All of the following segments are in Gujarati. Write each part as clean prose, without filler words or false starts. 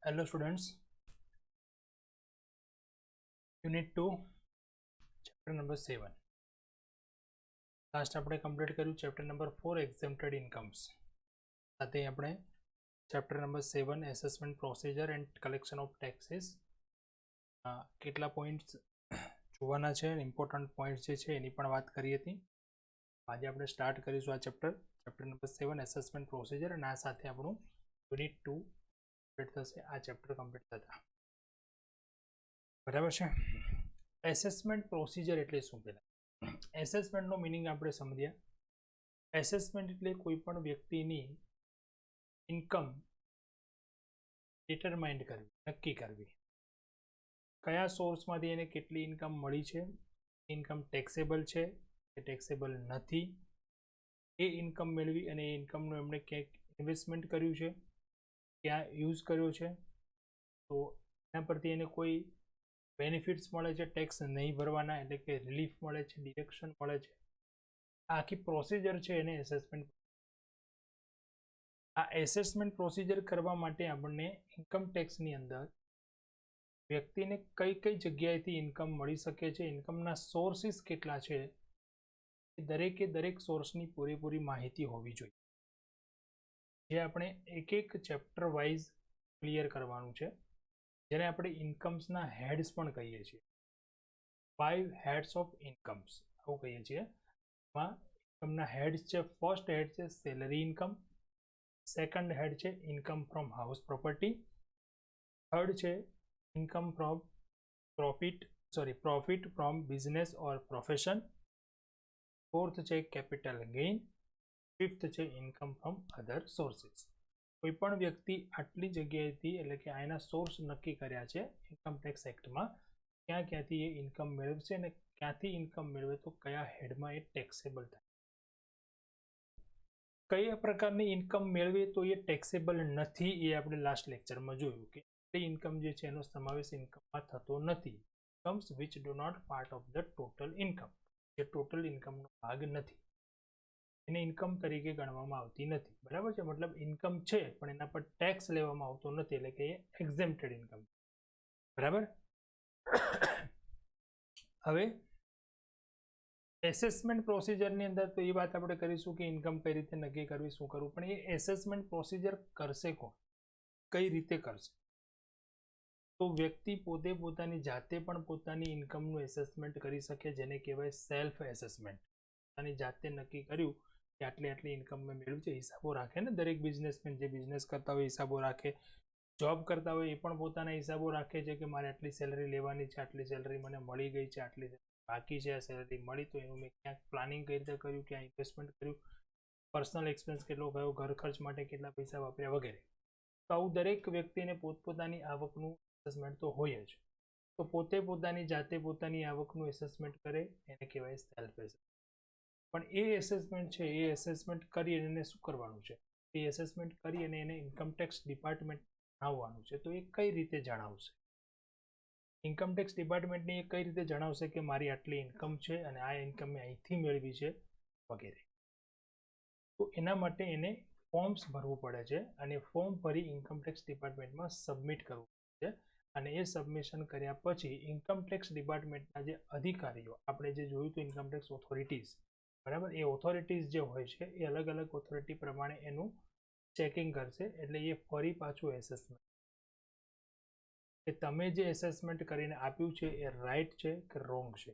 Hello students, unit 2 chapter number 7. Last આપણે કમ્પ્લીટ કર્યું ચેપ્ટર નંબર 4 એક્ઝેમ્પ્ટેડ ઇન્કમ્સ. સાથે આપણે chapter number 7 assessment procedure and collection of taxes કેટલા પોઈન્ટ્સ જોવાના છે, ઇમ્પોર્ટન્ટ પોઈન્ટ્સ જે છે એની પણ વાત કરી હતી. આજે આપણે સ્ટાર્ટ કરીશું આ ચેપ્ટર નંબર 7 એસેસમેન્ટ પ્રોસિજર, અને આ સાથે આપણું યુનિટ 2 કમ્પ્લીટ થશે આ ચેપ્ટર કમ્પ્લીટ થતા. બરાબર છે. એસેસમેન્ટ પ્રોસિજર એટલે શું? પહેલા એસેસમેન્ટનો મિનિંગ આપણે સમજ્યા. એસેસમેન્ટ એટલે કોઈ પણ વ્યક્તિની ઇન્કમ ડિટરમાઇન્ડ કરવી, નક્કી કરવી. કયા સોર્સમાંથી એને કેટલી ઇન્કમ મળી છે, ઇન્કમ ટેક્સેબલ છે કે ટેક્સેબલ નથી, એ ઇન્કમ મેળવી અને એ ઇન્કમનું એમણે ક્યાંક ઇન્વેસ્ટમેન્ટ કર્યું છે, ક્યાં યુઝ કર્યો છે, તો એના પરથી એને કોઈ બેનિફિટ્સ મળે છે, ટેક્સ નહીં ભરવાના, એટલે કે રિલીફ મળે છે, ડિડક્શન મળે છે. આ આખી પ્રોસિજર છે એને એસેસમેન્ટ. આ એસેસમેન્ટ પ્રોસિજર કરવા માટે આપણને ઇન્કમ ટેક્સની અંદર વ્યક્તિને કઈ કઈ જગ્યાએથી ઇન્કમ મળી શકે છે, ઇન્કમના સોર્સિસ કેટલા છે, એ દરેક સોર્સની પૂરેપૂરી માહિતી હોવી જોઈએ. જે આપણે એક એક ચેપ્ટર વાઇઝ ક્લિયર કરવાનું છે, જેને આપણે ઇન્કમ્સના હેડ્સ પણ કહીએ છીએ. 5 હેડ્સ ઓફ ઇન્કમ્સ આવું કહીએ છીએ. એમાં ઇન્કમના હેડ્સ છે. ફર્સ્ટ હેડ છે સેલરી ઇન્કમ, સેકન્ડ હેડ છે income from house property, third છે income from profit from business or profession, fourth છે કેપિટલ ગેઇન, ફિફ્થ છે ઇન્કમ ફ્રોમ અધર સોર્સિસ. કોઈ પણ વ્યક્તિ આટલી જગ્યાએથી, એટલે કે આના સોર્સ નક્કી કર્યા છે ઇન્કમ ટેક્સ એક્ટમાં, ક્યાંથી એ ઇન્કમ મેળવશે અને ક્યાંથી ઇન્કમ મેળવે તો કયા હેડમાં એ ટેક્સેબલ થાય. કયા પ્રકારની ઇન્કમ મેળવે તો એ ટેક્સેબલ નથી, એ આપણે લાસ્ટ લેક્ચરમાં જોયું કે એ ઇન્કમ જે છે એનો સમાવેશ ઇન્કમમાં થતો નથી. Incomes which do not part of the total income, જે ટોટલ ઇન્કમનો ભાગ નથી, એને ઇન્કમ તરીકે ગણવામાં આવતી નથી. બરાબર છે. મતલબ ઇન્કમ છે પણ એના પર ટેક્સ લેવામાં આવતો નથી, એટલે કે એ એક્ઝેમ્પ્ટેડ ઇન્કમ. બરાબર. હવે એસેસમેન્ટ પ્રોસિજરની અંદર તો એ વાત આપણે કરીશું કે ઇન્કમ કઈ રીતે નક્કી કરવી, શું કરવું, પણ એ એસેસમેન્ટ પ્રોસિજર કરશે કોણ, કઈ રીતે કરશે? તો વ્યક્તિ પોતે પોતાની જાતે પણ પોતાની ઇન્કમનું એસેસમેન્ટ કરી શકે, જેને કહેવાય સેલ્ફ એસેસમેન્ટ. પોતાની જાતે નક્કી કર્યું કે આટલી ઇન્કમ મેં મેળવી છે, હિસાબો રાખે ને. દરેક બિઝનેસમેન જે બિઝનેસ કરતા હોય હિસાબો રાખે, જોબ કરતા હોય એ પણ પોતાના હિસાબો રાખે છે કે મારે આટલી સેલરી લેવાની છે, આટલી સેલરી મને મળી ગઈ છે, આટલી બાકી છે, આ સેલરી મળી તો એનું મેં ક્યાંક પ્લાનિંગ કઈ રીતે કર્યું, ક્યાં ઇન્વેસ્ટમેન્ટ કર્યું, પર્સનલ એક્સપેન્સ કેટલો ગયો, ઘર ખર્ચ માટે કેટલા પૈસા વાપર્યા વગેરે. તો આવું દરેક વ્યક્તિને પોતપોતાની આવકનું એસેસમેન્ટ તો હોય જ. તો પોતે પોતાની જાતે પોતાની આવકનું એસેસમેન્ટ કરે એને કહેવાય સેલ્ફ એસેસમેન્ટ. પણ એ એસેસમેન્ટ છે, એ એસેસમેન્ટ કરી અને એને શું કરવાનું છે, એ એસેસમેન્ટ કરી અને એને ઇન્કમટેક્સ ડિપાર્ટમેન્ટ જણાવવાનું છે. તો એ કઈ રીતે જણાવશે? ઇન્કમટેક્સ ડિપાર્ટમેન્ટને એ કઈ રીતે જણાવશે કે મારી આટલી ઇન્કમ છે અને આ ઇન્કમ મેં અહીંથી મેળવી છે વગેરે? તો એના માટે એને ફોર્મ્સ ભરવું પડે છે, અને ફોર્મ ભરી ઇન્કમટેક્સ ડિપાર્ટમેન્ટમાં સબમિટ કરવું પડે છે. અને એ સબમિશન કર્યા પછી ઇન્કમટેક્સ ડિપાર્ટમેન્ટના જે અધિકારીઓ, આપણે જે જોયું હતું ઇન્કમટેક્સ ઓથોરિટીઝ, બરાબર, એ ઓથોરિટીઝ જે હોય છે એ અલગ અલગ ઓથોરિટી પ્રમાણે એનું ચેકિંગ કરશે. એટલે એ ફરી પાછું એસેસમેન્ટ કે તમે જે એસેસમેન્ટ કરીને આપ્યું છે એ રાઈટ છે કે રોંગ છે,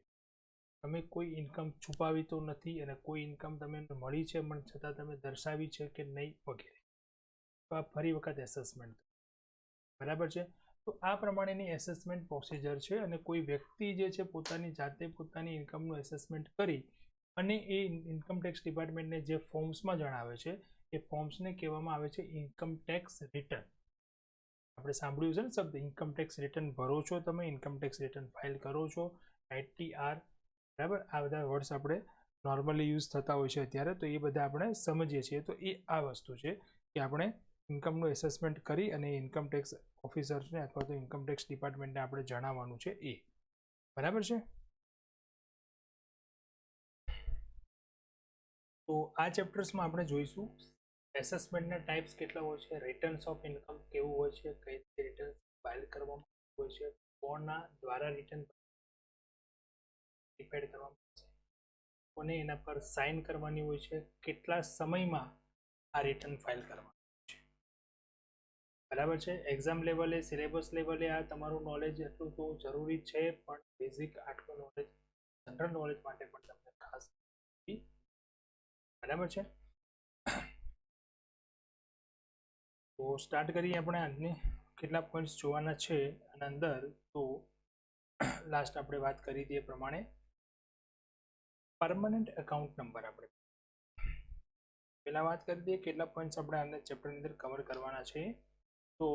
તમે કોઈ ઇન્કમ છુપાવી તો નથી, અને કોઈ ઇન્કમ તમે મળી છે પણ છતાં તમે દર્શાવી છે કે નહીં વગેરે. તો આ ફરી વખત એસેસમેન્ટ. બરાબર છે. તો આ પ્રમાણેની એસેસમેન્ટ પ્રોસિજર છે, અને કોઈ વ્યક્તિ જે છે પોતાની જાતે પોતાની ઇન્કમનું એસેસમેન્ટ કરી અને એ ઇન્કમટેક્સ ડિપાર્ટમેન્ટને જે ફોર્મ્સમાં જણાવે છે એ ફોર્મ્સને કહેવામાં આવે છે ઇન્કમટેક્સ રિટર્ન. આપણે સાંભળ્યું છે ને શબ્દ ઇન્કમટેક્સ રિટર્ન ભરો છો તમે, ઇન્કમટેક્સ રિટર્ન ફાઇલ કરો છો, ITR. બરાબર. આ બધા વર્ડ્સ આપણે નોર્મલી યુઝ થતા હોય છે અત્યારે, તો એ બધા આપણે સમજીએ છીએ. તો એ આ વસ્તુ છે કે આપણે ઇન્કમનું એસેસમેન્ટ કરી અને ઇન્કમટેક્સ ઓફિસર્સને અથવા તો ઇન્કમટેક્સ ડિપાર્ટમેન્ટને આપણે જણાવવાનું છે એ. બરાબર છે. તો આ ચેપ્ટર્સમાં આપણે જોઈશું એસેસમેન્ટના ટાઈપ્સ કેટલા હોય છે, રિટર્ન્સ ઓફ ઇન્કમ કેવું હોય છે, કઈ રીતે રિટર્ન ફાઇલ કરવામાં હોય છે, કોના દ્વારા રિટર્ન ડિપેન્ડ કરવામાં આવે છે, કોને એના પર સાઇન કરવાની હોય છે, કેટલા સમયમાં આ રિટર્ન ફાઇલ કરવાનું છે. બરાબર છે. એક્ઝામ લેવલે, સિલેબસ લેવલે આ તમારું નોલેજ એટલું તો જરૂરી છે, પણ બેઝિક આટલું નોલેજ જનરલ નોલેજ માટે પણ તમને ખાસ બરાબર છે. તો સ્ટાર્ટ કરીએ આપણે આજની કેટલા પોઈન્ટ્સ જોવાના છે અને અંદર તો લાસ્ટ આપણે વાત કરી દઈએ પ્રમાણે પરમનન્ટ એકાઉન્ટ નંબર આપણે પહેલા વાત કરી દઈએ કેટલા પોઈન્ટ્સ આપણે આના ચેપ્ટરની અંદર કવર કરવાના છે. તો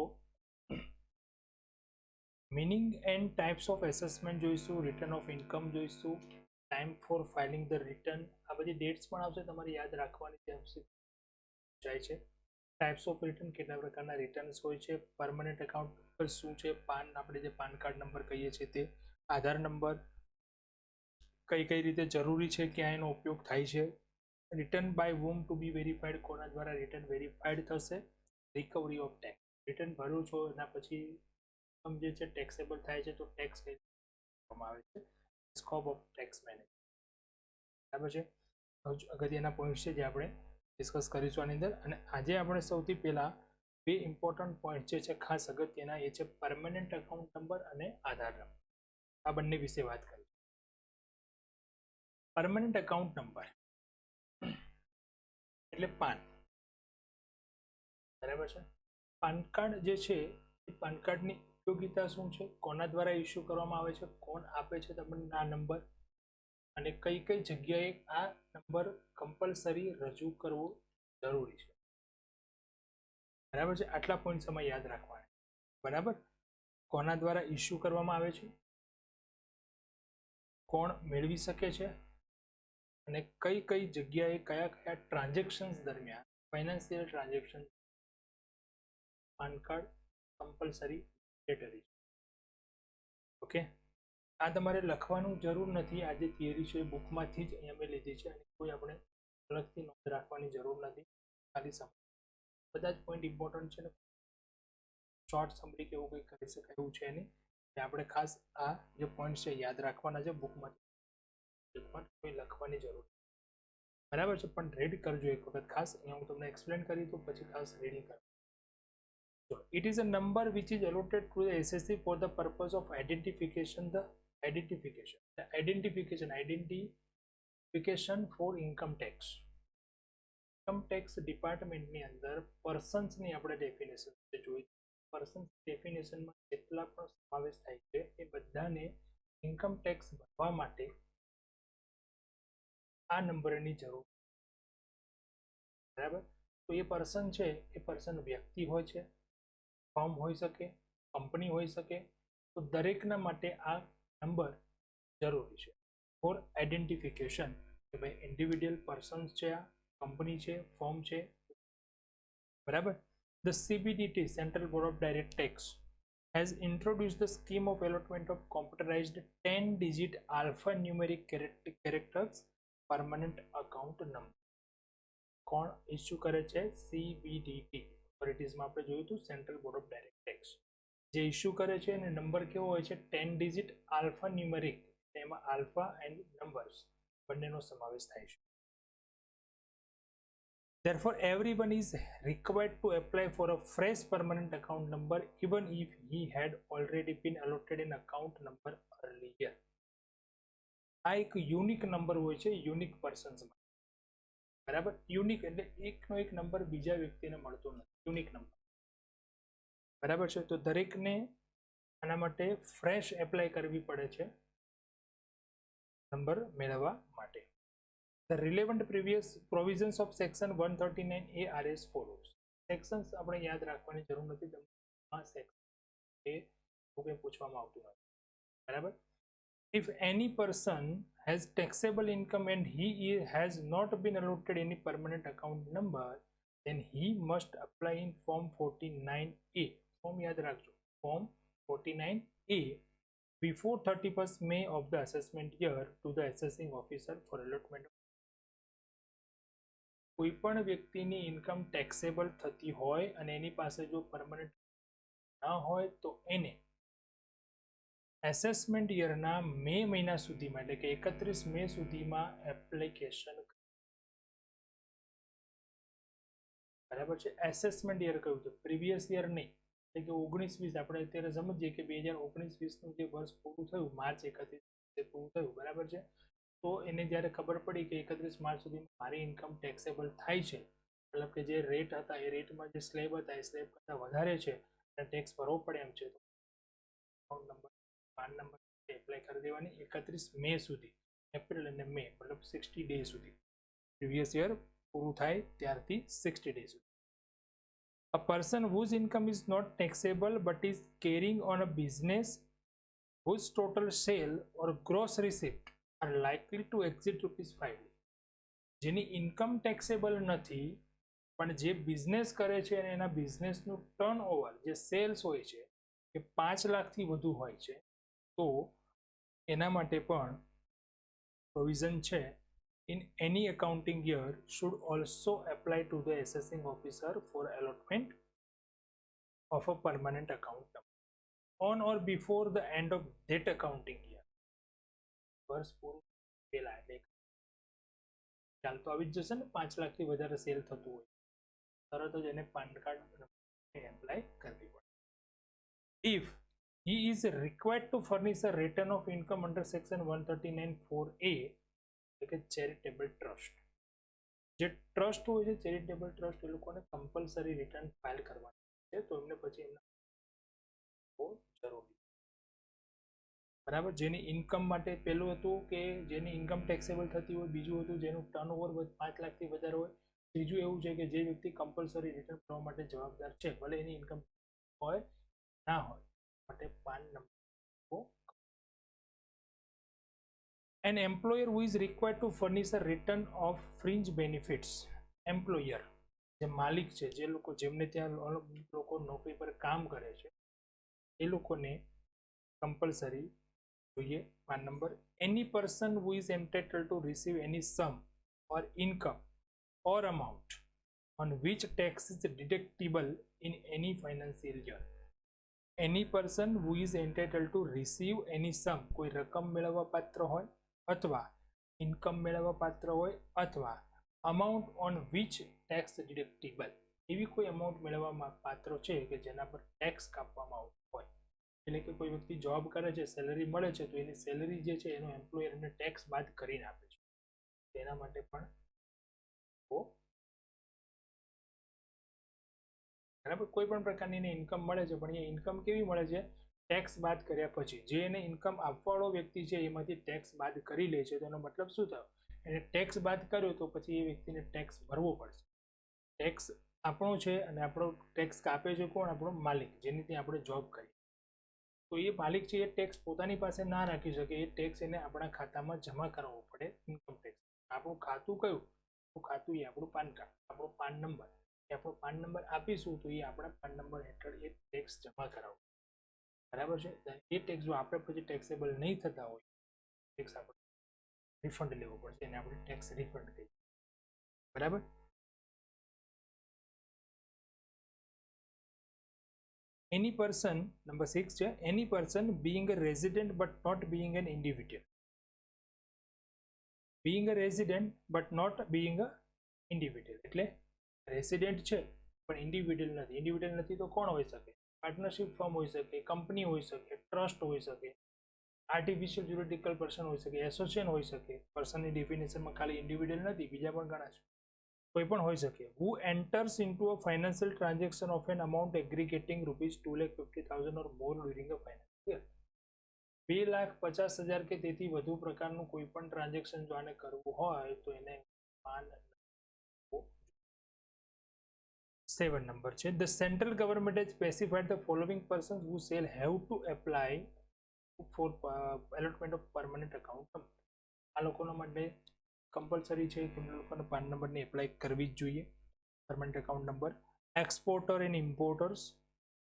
meaning and types of assessment જોઈશું, રિટર્ન ઓફ ઇન્કમ જોઈશું, time for filing the return, આ બધી ડેટ્સ પણ આવશે તમારે યાદ રાખવાની જાય છે. ટાઈપ્સ ઓફ રિટર્ન, કેટલા પ્રકારના રિટર્ન્સ હોય છે, પરમનન્ટ એકાઉન્ટ શું છે, પાન આપણે જે પાન કાર્ડ નંબર કહીએ છીએ તે, આધાર નંબર કઈ કઈ રીતે જરૂરી છે, ક્યાં એનો ઉપયોગ થાય છે, return by whom to be verified, કોના દ્વારા રિટર્ન વેરીફાઈડ થશે, રિકવરી ઓફ ટેક્સ, રિટર્ન ભર્યું છો એના પછી જે છે ટેક્સેબલ થાય છે તો ટેક્સ કરવામાં આવે છે, સ્કોપ ઓફ ટેક્સ મેનેજ. બરાબર છે. અગત્યના પોઈન્ટ છે જે આપણે ડિસ્કસ કરીશું આની અંદર. અને આજે આપણે સૌથી પહેલા બે ઇમ્પોર્ટન્ટ પોઈન્ટ જે છે ખાસ અગત્યના એ છે પરમનન્ટ એકાઉન્ટ નંબર અને આધાર નંબર. આ બંને વિશે વાત કરી. પરમનન્ટ એકાઉન્ટ નંબર એટલે પાન. બરાબર છે. પાન કાર્ડ જે છે એ પાન કાર્ડની ઉપયોગિતા શું છે, કોના દ્વારા ઇસ્યુ કરવામાં આવે છે, કોણ આપે છે તમને આ નંબર, અને કઈ કઈ જગ્યાએ આ નંબર કમ્પલસરી રજૂ કરવો જરૂરી છે. બરાબર છે. આટલા પોઈન્ટ સમય યાદ રાખવાના. બરાબર. કોના દ્વારા ઇસ્યુ કરવામાં આવે છે, કોણ મેળવી શકે છે, અને કઈ કઈ જગ્યાએ કયા કયા ટ્રાન્ઝેક્શન્સ દરમિયાન financial transaction PAN card compulsory mandatory. Okay. આ તમારે લખવાનું જરૂર નથી. આ જે થિયરી છે બુકમાંથી જ અહીંયા મેં લીધી છે અને કોઈ આપણે અલગથી નોંધ રાખવાની જરૂર નથી. ખાલી સમજ બધા જ પોઈન્ટ ઇમ્પોર્ટન્ટ છે ને શોર્ટ સમરી કે એવું કંઈ કરી શકાય એવું છે નહીં. આપણે ખાસ આ જે પોઈન્ટ છે યાદ રાખવાના છે બુકમાંથી કોઈ લખવાની જરૂર. બરાબર છે. પણ રીડ કરજો એક વખત ખાસ. અહીંયા હું તમને એક્સપ્લેન કરી તો પછી ખાસ રીડિંગ કરો. It is a number which is allotted to the SSC for the purpose of identification for income tax. Income tax ડિપાર્ટમેન્ટની અંદર પર્સન્સની આપણે ડેફિનેશન જોઈ. પર્સન્સ ડેફિનેશનમાં જેટલા પણ સમાવેશ થાય છે એ બધાને ઇન્કમ ટેક્સ ભરવા માટે આ નંબરની જરૂર. બરાબર. તો એ પર્સન છે એ પર્સન વ્યક્તિ હોય છે, ફર્મ હોઈ શકે, કંપની હોઈ શકે, તો દરેકના માટે આ નંબર જરૂરી છે ફોર આઈડેન્ટિફિકેશન કે ભાઈ ઇન્ડિવિડ્યુઅલ પર્સન્સ છે, આ કંપની છે, ફર્મ છે. બરાબર. The CBDT central board of direct tax has introduced the scheme of allotment of computerized 10-digit alphanumeric characters permanent account number. કોણ ઇસ્યુ કરે છે? CBDT ઓથોરિટીઝમાં આપણે જોયું હતું central board of direct tax જે ઇસ્યુ કરે છે અને નંબર કેવો હોય છે 10 ડિજિટ આલ્ફા ન્યુમેરિક. એમાં આલ્ફા એન્ડ નંબર્સ બંનેનો સમાવેશ થાય છે. Therefore, everyone is required to apply for a fresh permanent account number even if he had already been allotted an account number earlier. આ એક યુનિક નંબર હોય છે યુનિક પર્સન્સમાં. બરાબર. યુનિક એટલે એકનો એક નંબર બીજા વ્યક્તિને મળતો નથી. Unique number. બરાબર છે. તો દરેકને આના માટે ફ્રેશ એપ્લાય કરવી પડે છે નંબર મેળવવા માટે. The relevant previous provisions of section 139A are as follows. Sections આપણે યાદ રાખવાની જરૂર નથી. આ સેક્શન એ પૂછવામાં આવતું નથી. બરાબર. If any person has taxable income and he has not been allotted any permanent account number, then he must apply in Form 49A. Form યાદ રાખજો. Form 49A before 31st May of the assessment year to the assessing officer for allotment. કોઈપણ વ્યક્તિની ઇન્કમ ટેક્સેબલ થતી હોય અને એની પાસે જો પરમનન્ટ ન હોય તો એને એસેસમેન્ટ યરના મે મહિના સુધીમાં એટલે કે 31 મે સુધીમાં એપ્લિકેશન, બરાબર છે. એસેસમેન્ટ યર કયું છે? પ્રીવિયસ યર નહીં, એટલે કે 19-20. આપણે અત્યારે સમજીએ કે 2019-20નું જે વર્ષ પૂરું થયું, માર્ચ 31 પૂરું થયું, બરાબર છે. તો એને જ્યારે ખબર પડી કે 31 માર્ચ સુધી મારી ઇન્કમ ટેક્સેબલ થાય છે, મતલબ કે જે રેટ હતા એ રેટમાં જે સ્લેબ હતા એ સ્લેબ કરતાં વધારે છે અને ટેક્સ ભરવો પડે એમ છે, તો account number, PAN number apply કરી દેવાની 31 મે સુધી, એપ્રિલ અને મે, મતલબ 60 ડે સુધી, પ્રીવિયસ યર પૂરું થાય ત્યારથી 60 ડે સુધી. A person whose income is not taxable but is carrying on a business whose total sale or gross receipt are likely to exceed ₹5 lakh. જેની ઇન્કમ ટેક્સેબલ નથી પણ જે બિઝનેસ કરે છે અને એના બિઝનેસનું ટર્નઓવર જે સેલ્સ હોય છે એ 5 લાખથી વધુ હોય છે, તો એના માટે પણ પ્રોવિઝન છે. In any accounting year should also apply to the assessing officer for allotment of a permanent account number on or before the end of that accounting year. વર્ષ પૂરું પહેલા, એટલે ખ્યાલ તો આવી જ જશે ને, 5 લાખથી વધારે સેલ થતું હોય તરત જ એને પાન કાર્ડ એપ્લાય કરવી પડે. If he is required to furnish a return of income under section 139(4)(a), એટલે કે ચેરિટેબલ ટ્રસ્ટ, જે ટ્રસ્ટ હોય છે ચેરિટેબલ ટ્રસ્ટ, એ લોકોને કમ્પલસરી રિટર્ન ફાઇલ કરવાની છે, તો એમને પછી એમના જરૂરી, બરાબર. જેની ઇન્કમ માટે પહેલું હતું કે જેની ઇન્કમ ટેક્સેબલ થતી હોય, બીજું હતું જેનું ટર્નઓવર 5 લાખથી વધારે હોય, ત્રીજું એવું છે કે જે વ્યક્તિ કમ્પલસરી રિટર્ન કરવા માટે જવાબદાર છે, ભલે એની ઇન્કમ હોય ના હોય, માટે PAN number. An employer who is required to furnish a return of fringe benefits, employer જે માલિક છે, જે લોકો જેમને ત્યાં લોકો નોકરી પર કામ કરે છે એ લોકોને કમ્પલસરી જોઈએ PAN number. Any person who is entitled to receive any sum or income or amount on which tax is deductible in any financial year. Any person who is entitled to receive any sum, કોઈ રકમ મેળવવા પાત્ર હોય અથવા ઇન્કમ મેળવવા પાત્ર હોય અથવા અમાઉન્ટ ઓન વિચ ટેક્સ ડિડક્ટિબલ, એવી કોઈ અમાઉન્ટ મેળવવા પાત્ર છે કે જેના પર ટેક્સ કાપવામાં આવતો હોય, એટલે કે કોઈ વ્યક્તિ જોબ કરે છે, સેલરી મળે છે, તો એની સેલરી જે છે એનો એમ્પ્લોયર એને ટેક્સ બાદ કરીને આપે છે, તેના માટે પણ બરાબર. કોઈ પણ પ્રકારની એને ઇન્કમ મળે છે પણ એ ઇન્કમ કેવી મળે છે? ટેક્સ બાદ કર્યા પછી. જે એને ઇન્કમ આપવાવાળો વ્યક્તિ છે એમાંથી ટેક્સ બાદ કરી લે છે, તો એનો મતલબ શું થયો? એને ટેક્સ બાદ કર્યો તો પછી એ વ્યક્તિને ટેક્સ ભરવો પડશે. ટેક્સ આપણો છે અને આપણો ટેક્સ કાપે છે કોણ? આપણો માલિક, જેની ત્યાં આપણે જોબ કરીએ. તો એ માલિક છે એ ટેક્સ પોતાની પાસે ના રાખી શકે, એ ટેક્સ એને આપણા ખાતામાં જમા કરાવવો પડે, ઇન્કમ ટેક્સ. આપણું ખાતું કયું? આપણું ખાતું એ આપણું પાન કાર્ડ, આપણો પાન નંબર, આપણો પાન નંબર આપીશું તો એ આપણા પાન નંબર હેઠળ એ ટેક્સ જમા કરાવવું, બરાબર છે. એ ટેક્સ જો આપણે પછી ટેક્સેબલ નહીં થતા હોય, ટેક્સ આપણે રિફંડ લેવો પડશે, એને આપણે ટેક્સ રિફંડ કહીએ, બરાબર. Any person, number 6 છે, any person being a resident but not being an individual. Being a resident but not being a individual, એટલે રેસિડેન્ટ છે પણ ઇન્ડિવિડ્યુઅલ નથી. ઇન્ડિવિડ્યુઅલ નથી તો કોણ હોઈ શકે? પાર્ટનરશિપ ફર્મ હોઈ શકે, કંપની હોઈ શકે, ટ્રસ્ટ હોઈ શકે, આર્ટિફિશિયલ જ્યુરિડિકલ પર્સન હોઈ શકે, એસોસિએશન હોઈ શકે. પર્સનની ડેફિનેશનમાં ખાલી ઇન્ડિવિડ્યુઅલ નથી, બીજા પણ ઘણા છે, કોઈ પણ હોઈ શકે. Who enters into a financial transaction of an amount aggregating ₹2,50,000 or more during a financial year. 2,50,000 કે તેથી વધુ પ્રકારનું કોઈ પણ ટ્રાન્ઝેક્શન જો આને કરવું હોય તો એને 7 નંબર છે. The central government has specified the following persons who shall have to apply for allotment of permanent account number. આ લોકોના માટે કમ્પલસરી છે કે લોકોને પાન નંબરની એપ્લાય કરવી જ જોઈએ, permanent account number. Exporter and importers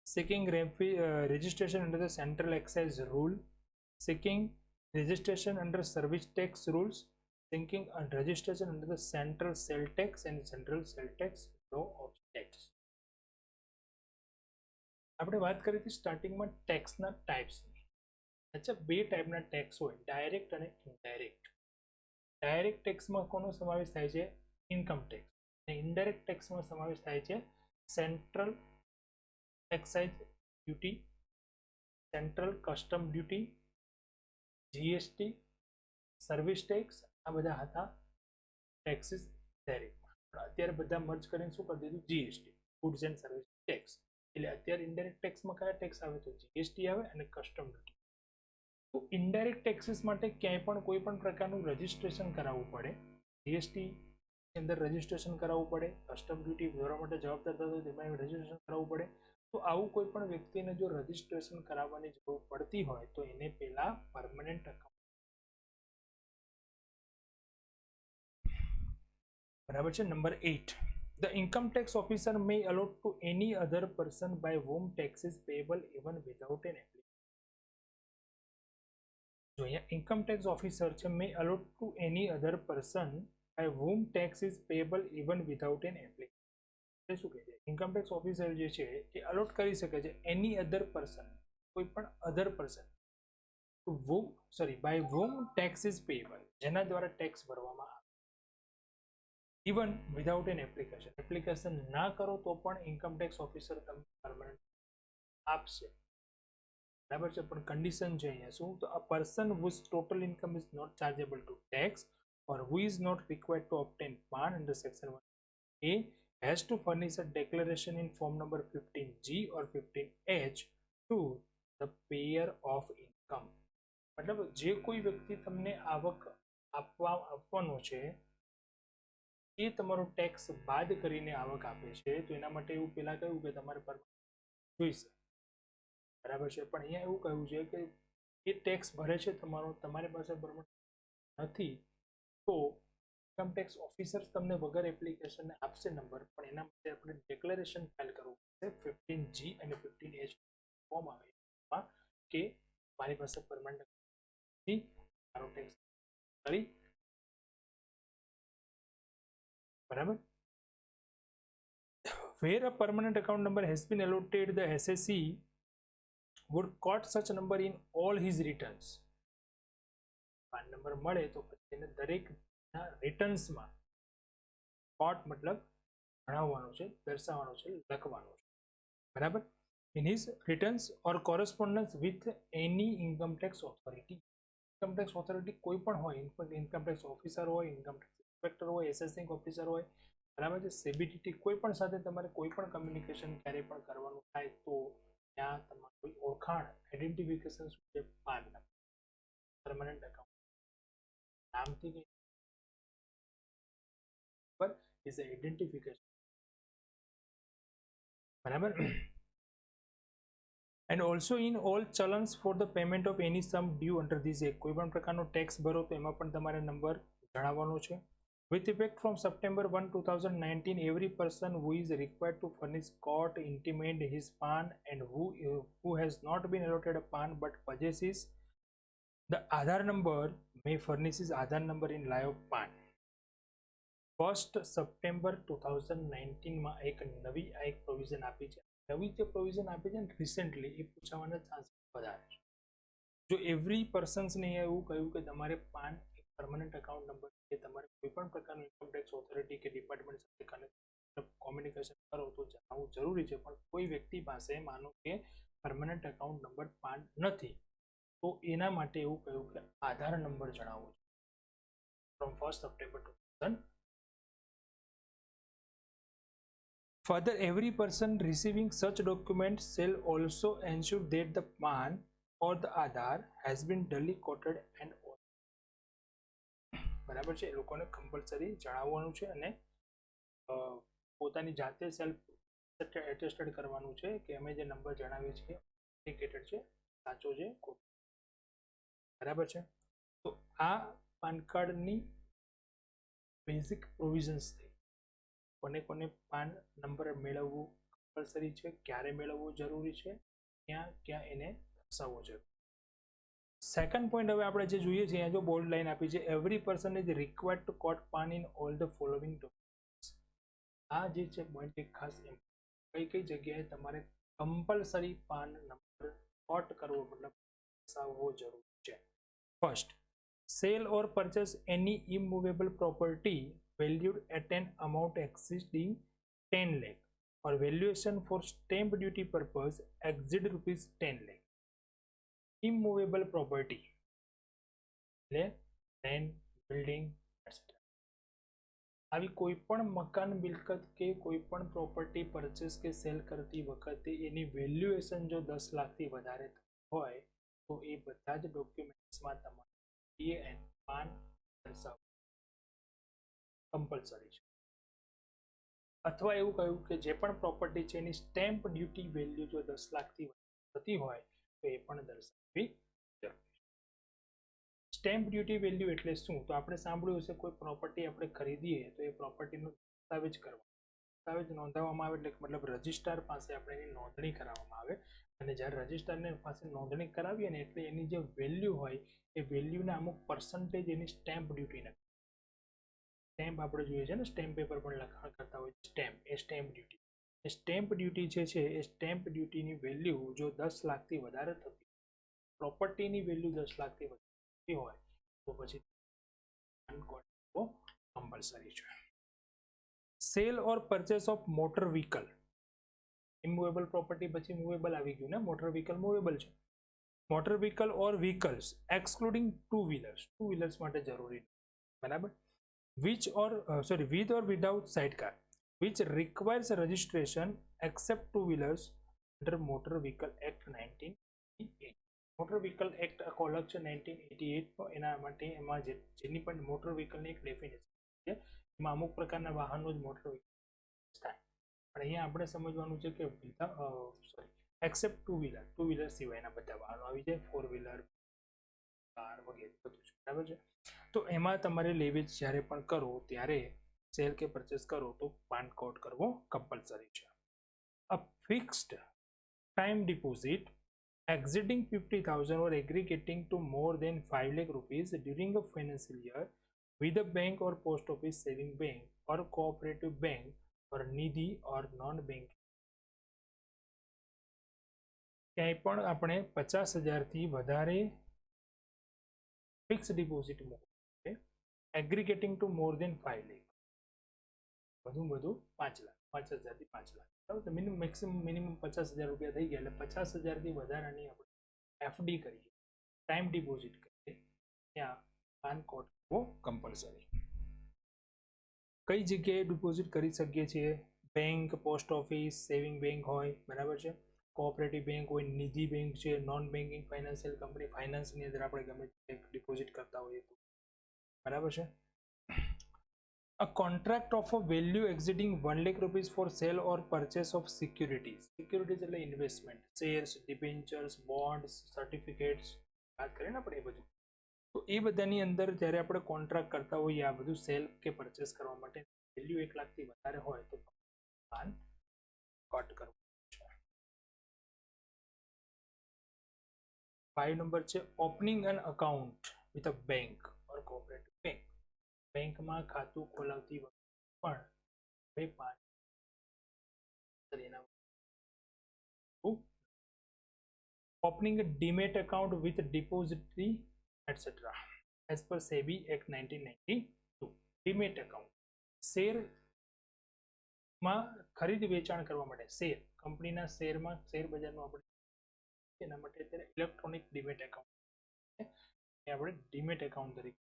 seeking registration under the central excise rule, seeking registration under service tax rules, thinking and registration under the central sale tax and central sale tax law of states. આપણે વાત કરી હતી સ્ટાર્ટિંગમાં ટેક્સના ટાઈપ્સની. અચ્છા, બે ટાઈપના ટેક્સ હોય, ડાયરેક્ટ અને ઇનડાયરેક્ટ. ડાયરેક્ટ ટેક્સમાં કોનો સમાવેશ થાય છે? Income tax. અને ઇનડાયરેક્ટ ટેક્સમાં સમાવેશ થાય છે central excise duty, central custom duty, GST, service tax. આ બધા હતા ટેક્સીસ ડાયરેક્ટમાં. પણ અત્યારે બધા મર્જ કરીને શું કરી દીધું? GST, goods and service tax. એટલે અત્યારે ઇનડાયરેક્ટ ટેક્સમાં કયા ટેક્સ આવે? તો જીએસટી આવે અને કસ્ટમ ડ્યુટી. તો ઇનડાયરેક્ટ ટેક્સીસ માટે ક્યાંય પણ કોઈ પણ પ્રકારનું રજિસ્ટ્રેશન કરાવવું પડે. જીએસટી ની અંદર રજિસ્ટ્રેશન કરાવવું પડે, કસ્ટમ ડ્યુટી ભરવા માટે જવાબદાર થતો તેમાં રજિસ્ટ્રેશન કરાવવું પડે. તો આવું કોઈ પણ વ્યક્તિને જો રજિસ્ટ્રેશન કરાવવાની જરૂર પડતી હોય તો એને પહેલા પરમનન્ટ એકાઉન્ટ, બરાબર છે. Number 8, the income tax officer may allot to any other person by whom tax is payable even without an application. જો અહીંયા ઇન્કમ ટેક્સ ઓફિસર છે, may allot to any other person by whom tax is payable even without an application. એટલે શું કહે છે? ઇન્કમ ટેક્સ ઓફિસર જે છે એ અલોટ કરી શકે છે એની અધર પર્સન, કોઈ પણ અધર person, by whom tax is payable, જેના દ્વારા ટેક્સ ભરવામાં આવે, even without N application. Application ના કરો તો પણ ઇન્કમ ટેક્સ ઓફિસર તમને પરમનન્ટ આપશે, બરાબર છે. પણ કન્ડિશન છે અહીંયા શું? તો a person whose total income is not chargeable to tax or who is not required to obtain PAN under section 1A has to furnish a declaration in form number 15G or 15H to the payer of income. મતલબ જે કોઈ વ્યક્તિ તમને આવક આપવાનો છે એ તમારો ટેક્સ બાદ કરીને આવક આપે છે, તો એના માટે એવું પહેલા કહ્યું કે તમારે જોઈશે, બરાબર છે. પણ અહીંયા એવું કહ્યું છે કે એ ટેક્સ ભરે છે તમારો, તમારી પાસે પરમિટ નથી, તો ઇન્કમ ટેક્સ ઓફિસર તમને વગર એપ્લિકેશન આપશે નંબર, પણ એના માટે આપણે ડિક્લેરેશન ફાઇલ કરવું પડશે 15G અને 15H ફોર્મ આવે કે મારી પાસે પરમનન્ટ નથી, મારો ટેક્સ કરી, બરાબર. Where a permanent account number has been allotted, the SSE would quote such number in all his returns. PAN number મળે તો પછી એને દરેકના રિટર્ન્સમાં કોટ મતલબ જણાવવાનો છે, દર્શાવવાનો છે, લખવાનો છે, બરાબર. In his returns or correspondence with any income tax authority. Income tax authority કોઈ પણ હોય, ઇન્કમ ટેક્સ ઓફિસર હોય, ઇન્કમ ટેક્સ ઇન્સ્પેક્ટર હોય, એસેસિંગ ઓફિસર હોય, બરાબર છે, સીબીડીટી, કોઈ પણ સાથે તમારે કોઈ પણ કમ્યુનિકેશન ક્યારે પણ કરવાનું થાય તો ત્યાં તમારું કોઈ ઓળખાણ, આઈડેન્ટિફિકેશન શું છે? પાન નંબર, પરમનન્ટ એકાઉન્ટ નામથી નંબર ઇઝ આઈડેન્ટિફિકેશન, બરાબર. And also in all challans for the payment of any sum due under this act. કોઈ પણ પ્રકારનો ટેક્સ ભરો તો એમાં પણ તમારે નંબર જણાવવાનો છે. With effect from September 1, 2019, every person who is required to furnish court intimate his PAN and who has not been allotted a PAN but possesses the Aadhaar number may furnish his Aadhaar number in lieu of PAN. 1 September 2019 માં એક નવી આ એક પ્રોવિઝન આપી છે. નવી જે પ્રોવિઝન આપી છે ને રિસેન્ટલી, એ પૂછાવાના ચાન્સ વધારે છે. જો એવરી પર્સન્સને એવું કહ્યું કે તમારે પાન એક પરમનન્ટ એકાઉન્ટ નંબર કે તમારે કોઈ પણ પ્રકારનું ઇન્કમ ટેક્સ ઓથોરિટી કે ડિપાર્ટમેન્ટ સાથે કોમ્યુનિકેશન કરો તો જણાવવું જરૂરી છે. પણ કોઈ વ્યક્તિ પાસે માનો કે પરમનન્ટ એકાઉન્ટ નંબર પાન નથી, તો એના માટે એવું કહ્યું કે આધાર નંબર જણાવવો છે. From 1 September 2000. Further, every person receiving such documents shall also ensure that the PAN or the Aadhaar has been duly quoted and બરાબર છે. એ લોકોને કમ્પલસરી જણાવવાનું છે અને પોતાની જાતે સેલ્ફ એટેસ્ટેડ કરવાનું છે કે અમે જે નંબર જણાવીએ છીએ ઇન્ડિકેટેડ છે, સાચો છે, બરાબર છે. તો આ પાન કાર્ડની બેઝિક પ્રોવિઝન્સ થઈ. કોને કોને પાન નંબર મેળવવું કમ્પલસરી છે, ક્યારે મેળવવું જરૂરી છે, ક્યાં ક્યાં એને દર્શાવવો છે. સેકન્ડ પોઈન્ટ હવે આપણે જે જોઈએ છીએ, અહીંયા જો બોલ્ડ લાઈન આપી છે, every person is required to quote PAN in all the following documents. આ જે છે પોઈન્ટ એક ખાસ એમ કઈ કઈ જગ્યાએ તમારે કમ્પલસરી પાન નંબર કોટ કરવો મતલબ દર્શાવવો જરૂરી છે. First, sale or purchase any immovable property valued at an amount exceeding 10 lakh or valuation for stamp duty purpose exceed rupees 10 lakh. Immovable property એટલે land, building, etc. આવી કોઈ પણ મકાન મિલકત કે કોઈ પણ પ્રોપર્ટી પરચેસ કે સેલ કરતી વખતે એની વેલ્યુએશન જો 10 લાખથી વધારે હોય તો એ બધા જ ડોક્યુમેન્ટ્સમાં તમારે પાન દર્શાવવું કમ્પલસરી છે. અથવા એવું કહ્યું કે જે પણ પ્રોપર્ટી છે એની સ્ટેમ્પ ડ્યુટી વેલ્યુ જો 10 લાખથી થતી હોય તો એ પણ દર્શાવવી જરૂરી છે. સ્ટેમ્પ ડ્યુટી વેલ્યુ એટલે શું? તો આપણે સાંભળ્યું હશે કોઈ પ્રોપર્ટી આપણે ખરીદીએ તો એ પ્રોપર્ટીનો દસ્તાવેજ કરવાનો, દસ્તાવેજ નોંધાવવામાં આવે એટલે મતલબ રજિસ્ટ્રાર પાસે આપણે એની નોંધણી કરાવવામાં આવે અને જ્યારે રજિસ્ટ્રારને પાસે નોંધણી કરાવીએ ને એટલે એની જે વેલ્યુ હોય એ વેલ્યુના અમુક પર્સન્ટેજ એની સ્ટેમ્પ ડ્યુટી નક્કી. સ્ટેમ્પ આપણે જોઈએ છે ને, સ્ટેમ્પ પેપર પણ લખાણ કરતા હોય સ્ટેમ્પ, એ સ્ટેમ્પ ડ્યુટી. એ સ્ટેમ્પ ડ્યુટી જે છે એ સ્ટેમ્પ ડ્યુટીની વેલ્યુ જો 10 લાખથી વધારે થતી, પ્રોપર્ટીની વેલ્યુ 10 લાખથી વધારે હોય તો પછી કમ્પલસરી છે. Sale or purchase of motor vehicle, immovable property પછી મૂવેબલ આવી ગયું ને, મોટર વ્હીકલ મૂવેબલ છે. Motor vehicle or vehicles excluding two wheelers માટે જરૂરી, બરાબર. Which or with or without sidecar, which requires registration except two wheelers under Motor Vehicle Act 1988. Motor Vehicle Act અલગ છે 1988 એના માટે એમાં જેની પણ મોટર વ્હીકલની એક ડેફિનેશન છે, એમાં અમુક પ્રકારના વાહનો જ મોટર વ્હીકલ થાય. પણ અહીંયા આપણે સમજવાનું છે કે એક્સેપ્ટ ટુ વ્હીલર સિવાયના બધા વાહનો આવી જાય, 4 વ્હીલર, કાર વગેરે બધું છે, બરાબર છે. તો એમાં તમારે લેવેચ જ્યારે પણ કરો ત્યારે સેલ કે પરચેસ કરો તો પાન કોડ કરવો કમ્પલસરી છે. A fixed time deposit exceeding 50,000 or aggregating to more than 5 lakh rupees during a financial year with a bank or post office saving bank or cooperative bank or Nidhi or non-bank. ક્યાંય પણ આપણે 50,000 થી વધારે ફિક્સ ડિપોઝિટ મૂકો, એગ્રીગેટિંગ ટુ મોર દેન 5 લાખ, વધુ 5 લાખ, 5,000 થી 5 લાખ, બરાબર. મિનિમમ 50,000 રૂપિયા થઈ ગયા એટલે 50,000 થી વધારાની આપણે એફડી કરીએ, ટાઈમ ડિપોઝિટ કરીએ, ત્યાં પાન કોડ કરવો કમ્પલસરી. કઈ જગ્યાએ ડિપોઝિટ કરી શકીએ છીએ? Bank, post office, saving bank હોય, બરાબર છે, કોઓપરેટિવ બેંક હોય, નિધિ બેંક છે, નોન બેન્કિંગ ફાઇનાન્શિયલ કંપની, ફાઇનાન્સની અંદર આપણે ગમે તે ડિપોઝિટ કરતા હોઈએ તો, બરાબર છે. A contract of a value exceeding 1 lakh rupees for sale or purchase of securities. Securities એટલે investment, shares, debentures, bonds, certificates, વાત કરીએ ને આપણે એ બધું. તો એ બધાની અંદર જ્યારે આપણે કોન્ટ્રાક્ટ કરતા હોઈએ આ બધું સેલ કે પરચેસ કરવા માટે વેલ્યુ 1 લાખથી વધારે હોય તો પાન કટ કરવું છે. 5 નંબર છે opening an account with a bank or cooperative bank. બેંકમાં ખાતું ખોલાવતી વખતે પણ પાન opening a demat account with depository etc. as per SEBI Act 1992. demat account શેરમાં ખરીદ વેચાણ કરવા માટે, શેર કંપનીના શેરમાં શેર બજારનું આપણે એના માટે અત્યારે ઇલેક્ટ્રોનિક ડીમેટ એકાઉન્ટ આપણે ડીમેટ એકાઉન્ટ તરીકે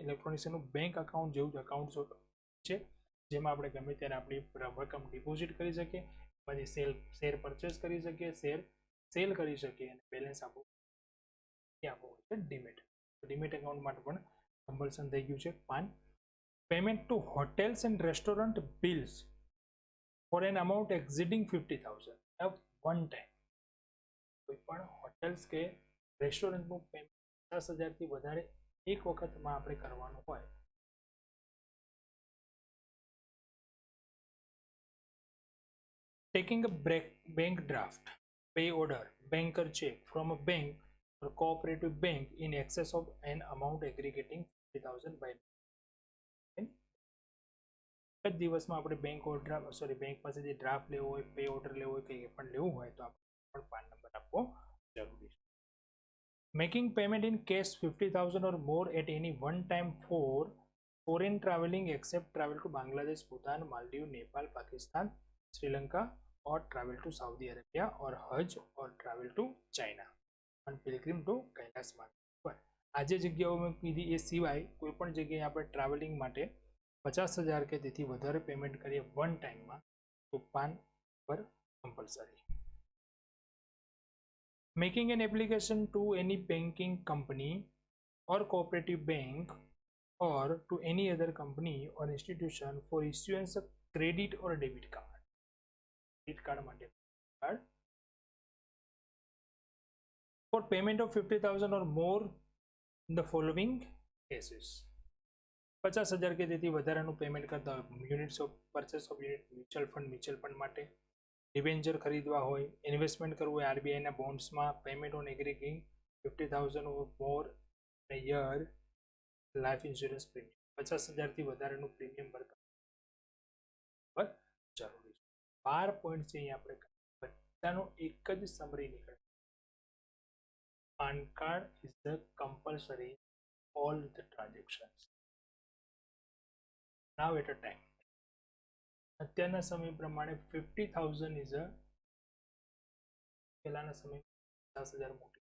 ઇલેક્ટ્રોનિક્સ એનું બેંક અકાઉન્ટ જેવું જ અકાઉન્ટ છે જેમાં આપણે ગમે ત્યારે આપણી રકમ ડિપોઝિટ કરી શકીએ, પછી શેર પરચેસ કરી શકીએ, સેલ કરી શકીએ અને બેલેન્સ આપવું છે ડીમેટ. ડીમેટ એકાઉન્ટ માટે પણ કમ્પલસન થઈ ગયું છે PAN. Payment to hotels and restaurant bills for an amount exceeding 50,000 at one time. કોઈ પણ હોટેલ્સ કે રેસ્ટોરન્ટનું પેમેન્ટ 50,000 થી વધારે એક વખતમાં આપણે કરવાનું હોય. Taking a bank draft, pay order, banker check from a bank or cooperative bank in excess of an amount aggregating 50,000 by એક જ દિવસમાં આપણે બેંક ઓવરડ્રાફ્ટ બેંક પાસેથી ડ્રાફ્ટ લેવો હોય, પે ઓર્ડર લેવો હોય, કંઈ પણ લેવું હોય તો આપણે પણ પાન નંબર આપવો જરૂરી છે. Making payment in cache 50,000 or more at any one time for foreign traveling except travel to Bangladesh, Bhutan, Maldives, Nepal, Pakistan, Sri Lanka, or travel to Saudi Arabia or Hajj or travel to China on pilgrim to Kailash Mandir. આ જે જગ્યાઓ મેં કીધી એ સિવાય કોઈ પણ જગ્યાએ આપણે ટ્રાવેલિંગ માટે 50,000 કે તેથી વધારે પેમેન્ટ કરીએ વન ટાઈમમાં તો પાન પર compulsory. Making an application to any banking company or cooperative bank or to any other company or institution for issuance of credit or debit card. Credit card માટે card for payment of 50,000 or more in the following cases. 50,000 કે તેથી વધારાનું પેમેન્ટ કરતા હોય, units of purchase of unit, mutual fund માટે, ડિબેન્ચર ખરીદવા હોય, ઇન્વેસ્ટમેન્ટ કરવું હોય આરબીઆઈના બોન્ડ્સમાં, payment on aggregating 50,000 or more in a year, life insurance premium 50,000 થી વધારેનું પ્રીમિયમ ભરવા જરૂરી છે. 12 પોઈન્ટ છે અહીંયા આપણે બધાનો એક જ સમરી નીકળે. PAN card is the compulsory all the transactions now at a time. અત્યારના સમય પ્રમાણે 50,000 ઇઝ અ પહેલાના સમય 50,000 મોટી.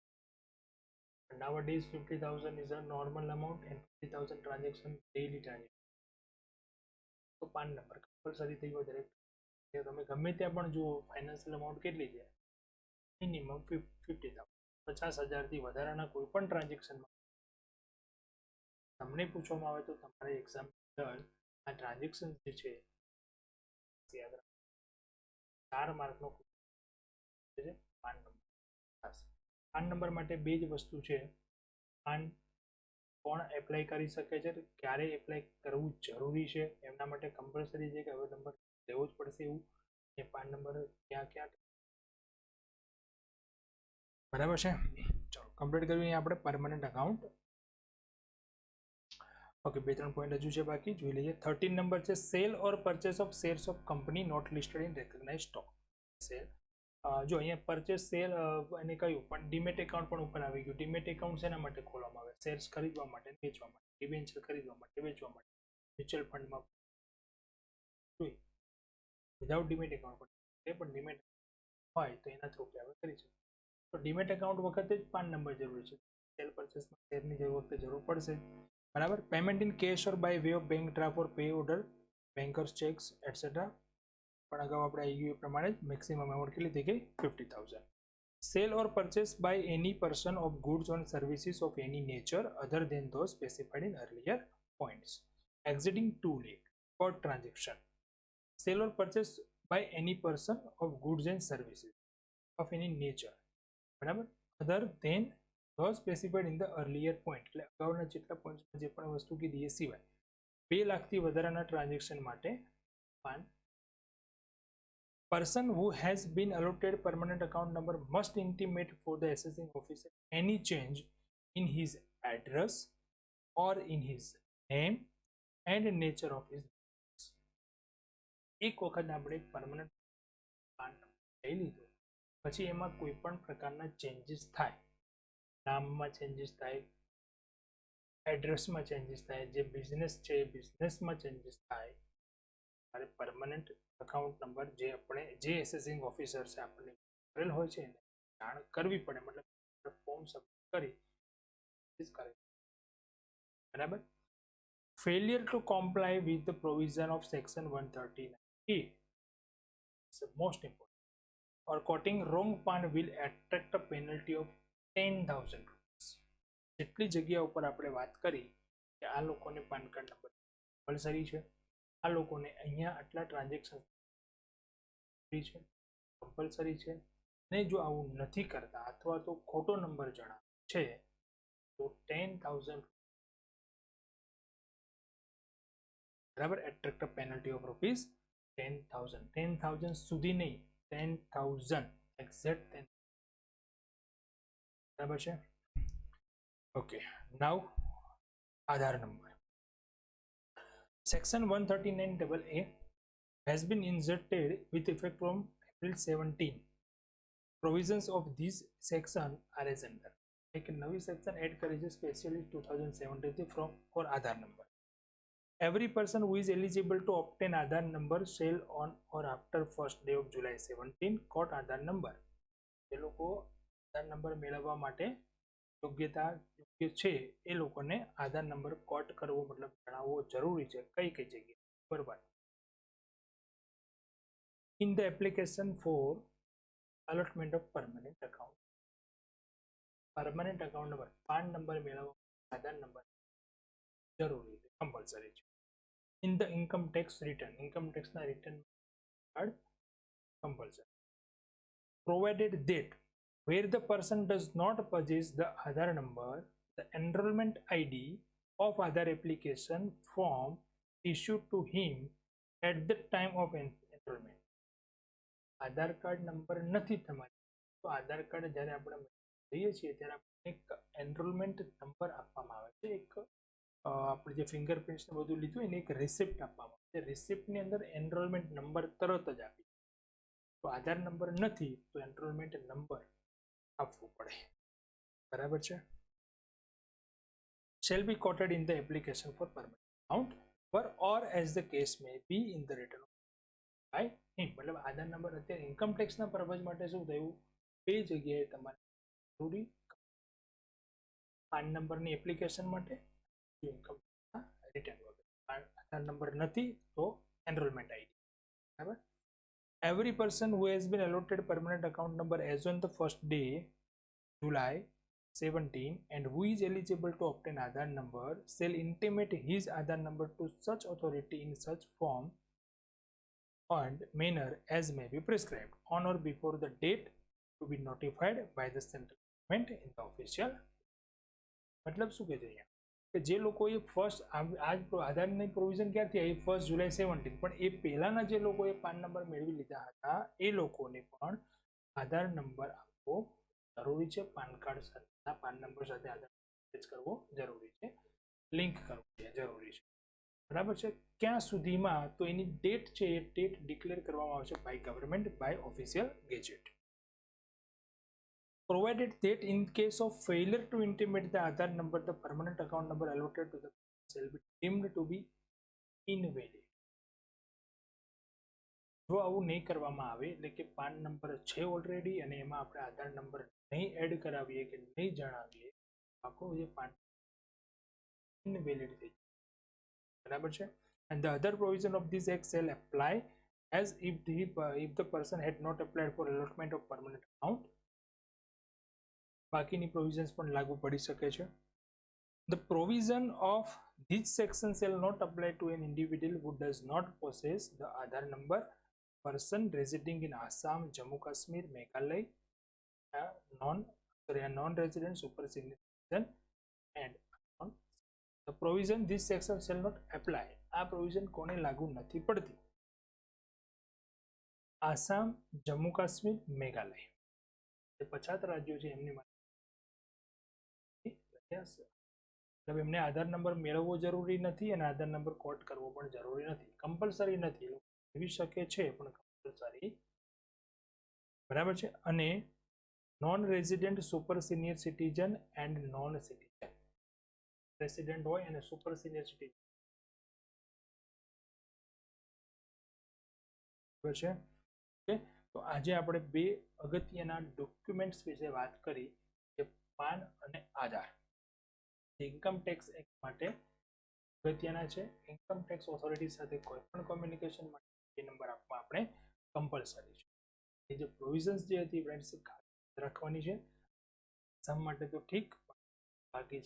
Nowadays 50,000 is a normal amount and 50,000 transaction daily transaction. તો પાન નંબર કમ્પલસરી થઈ ગયો દરેક. તમે ગમે ત્યાં પણ જુઓ ફાઇનાન્શિયલ અમાઉન્ટ કેટલી છે, મિનિમમ 50,000. 50,000 થી વધારાના કોઈ પણ ટ્રાન્ઝેક્શનમાં તમને પૂછવામાં આવે તો તમારે એક્ઝામ આ ટ્રાન્ઝેક્શન જે છે 4 માર્કનો પાન નંબર. પાન નંબર માટે બે જ વસ્તુ છે. પાન કોણ એપ્લાય કરી શકે છે, ક્યારે એપ્લાય કરવું જરૂરી છે, એમના માટે કમ્પલસરી છે કે હવે નંબર લેવો જ પડશે એવું, એ પાન નંબર ક્યાં ક્યાં. બરાબર છે. ચાલો કમ્પ્લીટ કરવી આપણે પરમનન્ટ અકાઉન્ટ. ઓકે, 2-3 પોઈન્ટ હજુ છે બાકી, જોઈ લઈએ. 13 નંબર છે sale or purchase of shares of company not listed in recognize stock. Sale જો અહીંયા પરચેસ સેલ એને કહ્યું પણ ડીમેટ એકાઉન્ટ પણ ઉપર આવી ગયું. ડીમેટ એકાઉન્ટ શેના માટે ખોલવામાં આવે? શેર્સ ખરીદવા માટે, વેચવા માટે, ડિબેન્ચર ખરીદવા માટે, વેચવા માટે, મ્યુચ્યુઅલ ફંડમાં જોઈ વિધાઉટ ડીમેટ એકાઉન્ટ પણ ડીમેટ હોય તો એના થ્રુ આપણે કરી શકીએ. તો ડીમેટ એકાઉન્ટ વખતે જ પાન નંબર જરૂરી છે. સેલ પરચેસમાં શેરની વખતે જરૂર પડશે. બરાબર. Payment in cash or by way of bank draft or pay order, bankers cheques etcetera. પણ અગાઉ આપણે આવી ગયું એ પ્રમાણે જ મેક્સિમમ અમાઉન્ટ કેટલી થઈ ગઈ? 50,000. Sale or purchase by any person of goods on services of any nature other than those specified in earlier points exceeding 2 lakh per transaction. Sale or purchase by any person of goods and services of any nature, બરાબર, other than those specified in the earlier point. એટલે અગાઉના જેટલા પોઈન્ટ્સમાં જે પણ વસ્તુ કીધી એ સિવાય 2 લાખથી વધારાના ટ્રાન્ઝેક્શન માટે પાન. Person who has been allotted permanent account number must intimate for the assessing officer any change in his address or in his name and nature of his business. એક વખત આપણે પરમનન્ટ પાન લઈ લીધું પછી એમાં કોઈ પણ પ્રકારના ચેન્જીસ થાય, નામમાં ચેન્જીસ થાય, એડ્રેસમાં ચેન્જીસ થાય, જે બિઝનેસ છે બિઝનેસમાં ચેન્જીસ થાય, ત્યારે પરમનન્ટ અકાઉન્ટ નંબર જે આપણે જે એસેસિંગ ઓફિસર છે આપણને કરેલ હોય છે એને જાણ કરવી પડે. મતલબ ફોર્મ સબમિટ કરી કરે. બરાબર. Failure to comply with the provision of section 139A is most important. Or quoting wrong pan will attract a penalty of 10,000 rupees. જેટલી જગ્યા ઉપર આપણે વાત કરી કે આ લોકોને પાન કાર્ડ નંબર કમ્પલસરી છે, આ લોકોને અહીંયા આટલા ટ્રાન્ઝેક્શન છે કમ્પલસરી છે, ને જો આવું નથી કરતા અથવા તો ખોટો નંબર જણાવે છે તો 10,000, બરાબર, attract a penalty of rupees 10,000. 10,000 સુધી નહીં, 10,000 એક્ઝેક્ટ 10,000. બરાબર છે. Okay, now Aadhaar number. Section 139AA has been inserted with effect from April 17. Provisions of this section are as under. एक नवी सेक्शन ऐड करी है specially 2017 from for Aadhaar number. Every person who is eligible to obtain Aadhaar number shall on or after first day of July 17 quote Aadhaar number. જે લોકો આધાર નંબર મેળવવા માટે યોગ્ય છે એ લોકોને આધાર નંબર કોટ કરવો મતલબ જણાવવો જરૂરી છે. કઈ કઈ જગ્યાએ? બરાબર. In the application for allotment of permanent account. Permanent account number PAN number મેળવવા આધાર નંબર જરૂરી છે, કમ્પલસરી છે. In the income tax return, income tax ના return card compulsory. Provided that where the person does not possess the Aadhaar number, the enrollment ID of Aadhaar application form issued to him at the time of enrollment. Aadhaar card number નથી તમારી તો આધાર કાર્ડ જ્યારે આપણે લઈએ છીએ ત્યારે આપણે એક એનરોલમેન્ટ નંબર આપવામાં આવે છે. એક આપણે જે ફિંગરપ્રિન્ટ્સ ને બધું લીધું એને એક રિસિપ્ટ આપવામાં આવે છે. રિસિપ્ટની અંદર એનરોલમેન્ટ નંબર તરત જ આપી. તો આધાર નંબર નથી તો એનરોલમેન્ટ નંબર આપવું પડે. બરાબર છે. shall be quoted in the application for permanent account or as the case may be in the return by him. મતલબ આધાર નંબર અત્યારે ઇન્કમ ટેક્સના પર્પઝ માટે શું થયું? બે જગ્યાએ તમારે જરૂરી પાન નંબરની એપ્લિકેશન માટે ઇન્કમ રિટર્ન વગર. આધાર નંબર નથી તો એનરોલમેન્ટ આઈડી. બરાબર. Every person who has been allotted permanent account number as on the first day July 17 and who is eligible to obtain Aadhaar number shall intimate his Aadhaar number to such authority in such form and manner as may be prescribed on or before the date to be notified by the central government in the official. મતલબ શું કહે છે અહીંયા કે જે લોકોએ ફર્સ્ટ આજ આધારની પ્રોવિઝન ક્યારથી આવી? 1 જુલાઈ 17. પણ એ પહેલાના જે લોકોએ પાન નંબર મેળવી લીધા હતા એ લોકોને પણ આધાર નંબર આપવો જરૂરી છે. પાન કાર્ડ સાથે પાન નંબર સાથે આધાર મેચ કરવો જરૂરી છે, લિંક કરવું જરૂરી છે. બરાબર છે. ક્યાં સુધીમાં? તો એની ડેટ છે એ ડેટ ડિક્લેર કરવામાં આવશે by government by official gazette. Provided that in case of failure to intimate the Aadhaar number, the permanent account number allotted to the person shall be deemed to be invalid. જો આવું નહીં કરવામાં આવે એટલે કે પાન નંબર છે ઓલરેડી અને એમાં આપણે આધાર નંબર નહીં એડ કરાવીએ કે નહીં જણાવીએ આખો જે પાન ઇનવેલિડ થઈ જાય. બરાબર છે. And the other provision of this act shall apply as if the person had not applied for allotment of permanent account. બાકીની પ્રોવિઝન્સ પણ લાગુ પડી શકે છે. The provision of this section shall not apply to an individual who does not possess the Aadhaar number, person residing in Assam, Jammu Kashmir, Meghalaya, non-resident super senior citizen and the provision this section shall not apply. આ પ્રોવિઝન કોને લાગુ નથી પડતી? આસામ, જમ્મુ કાશ્મીર, મેઘાલય એ પછાત રાજ્યો છે એમની માટે મતલબ એમને આધાર નંબર મેળવવો જરૂરી નથી અને આધાર નંબર કોટ કરવો પણ જરૂરી નથી. કમ્પલસરી નથી, મેળવી શકે છે પણ કમ્પલસરી. બરાબર છે. અને non resident super senior citizen and non citizen resident હોય અને સુપર સિનિયર સિટીઝન છે. તો આજે આપણે બે અગત્યના ડોક્યુમેન્ટ્સ વિશે વાત કરી જે પાન અને આધાર ઇન્કમ ટેક્સ એક્ટ માટે અગત્યના છે. ઇન્કમ ટેક્સ ઓથોરિટી સાથે કોઈ પણ કોમ્યુનિકેશન માટે એ નંબર આપવા આપણે કમ્પલસરી છે. એ જે પ્રોવિઝન્સ જે હતી ફ્રેન્ડ્સ રાખવાની છે એક્ઝામ માટે તો ઠીક, બાકી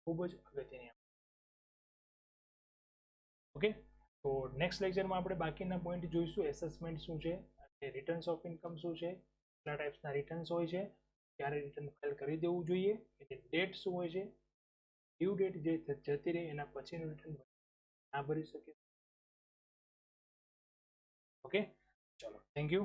ખૂબ જ અગત્યની. ઓકે, તો નેક્સ્ટ લેક્ચરમાં આપણે બાકીના પોઈન્ટ જોઈશું. એસેસમેન્ટ શું છે, રિટર્ન્સ ઓફ ઇન્કમ શું છે, કેટલા ટાઈપ્સના રિટર્ન્સ હોય છે, ક્યારે રિટર્ન ફાઇલ કરી દેવું જોઈએ, એની ડેટ શું હોય છે, ડ્યુ ડેટ જે જતી રહે એના પછીનું રિટર્ન ના ભરી શકે. ઓકે, ચલો, થેન્ક યુ.